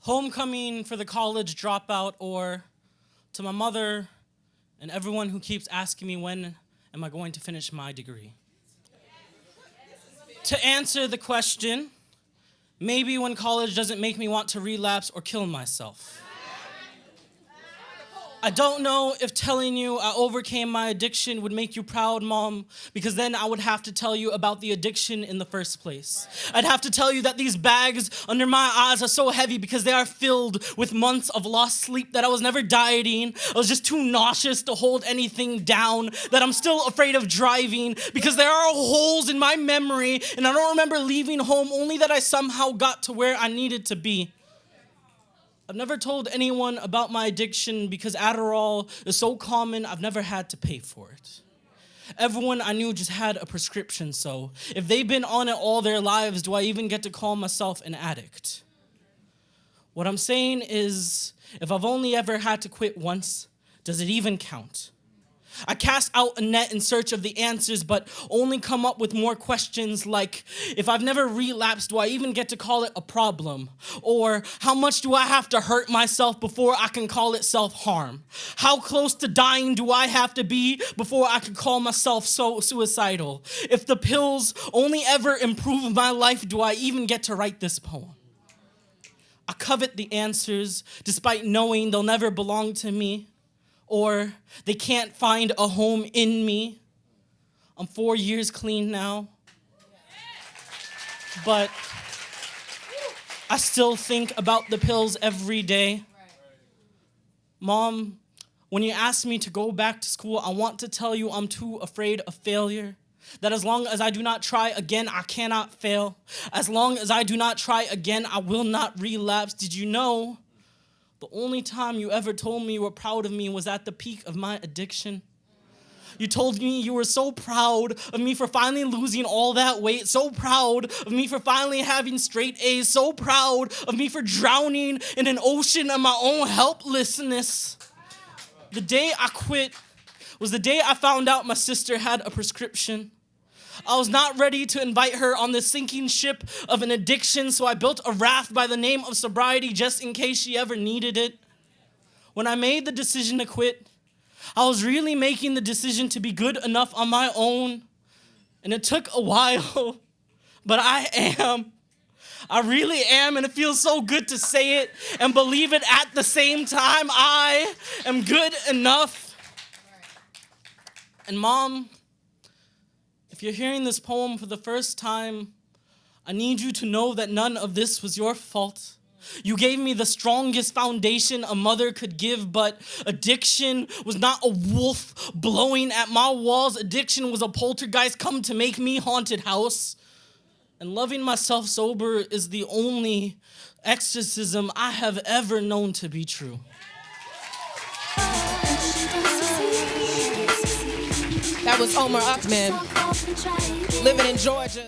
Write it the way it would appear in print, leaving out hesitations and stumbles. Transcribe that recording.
Homecoming for the college dropout, or to my mother and everyone who keeps asking me when am I going to finish my degree. To answer the question, maybe when college doesn't make me want to relapse or kill myself. I don't know if telling you I overcame my addiction would make you proud, Mom, because then I would have to tell you about the addiction in the first place. I'd have to tell you that these bags under my eyes are so heavy because they are filled with months of lost sleep, that I was never dieting, I was just too nauseous to hold anything down, that I'm still afraid of driving because there are holes in my memory and I don't remember leaving home, only that I somehow got to where I needed to be. I've never told anyone about my addiction because Adderall is so common, I've never had to pay for it. Everyone I knew just had a prescription, so if they've been on it all their lives, do I even get to call myself an addict? What I'm saying is, if I've only ever had to quit once, does it even count? I cast out a net in search of the answers, but only come up with more questions like, if I've never relapsed, do I even get to call it a problem? Or how much do I have to hurt myself before I can call it self-harm? How close to dying do I have to be before I can call myself so suicidal? If the pills only ever improve my life, do I even get to write this poem? I covet the answers despite knowing they'll never belong to me. Or they can't find a home in me. I'm 4 years clean now. But I still think about the pills every day. Mom, when you ask me to go back to school, I want to tell you I'm too afraid of failure. That as long as I do not try again, I cannot fail. As long as I do not try again, I will not relapse. Did you know? The only time you ever told me you were proud of me was at the peak of my addiction. You told me you were so proud of me for finally losing all that weight, so proud of me for finally having straight A's, so proud of me for drowning in an ocean of my own helplessness. The day I quit was the day I found out my sister had a prescription. I was not ready to invite her on the sinking ship of an addiction, so I built a raft by the name of sobriety just in case she ever needed it. When I made the decision to quit, I was really making the decision to be good enough on my own. And it took a while, but I am. I really am, and it feels so good to say it and believe it at the same time. I am good enough. And Mom, if you're hearing this poem for the first time, I need you to know that none of this was your fault. You gave me the strongest foundation a mother could give, but addiction was not a wolf blowing at my walls. Addiction was a poltergeist come to make me haunted house. And loving myself sober is the only exorcism I have ever known to be true. That was Omer Ahmed, living in Georgia.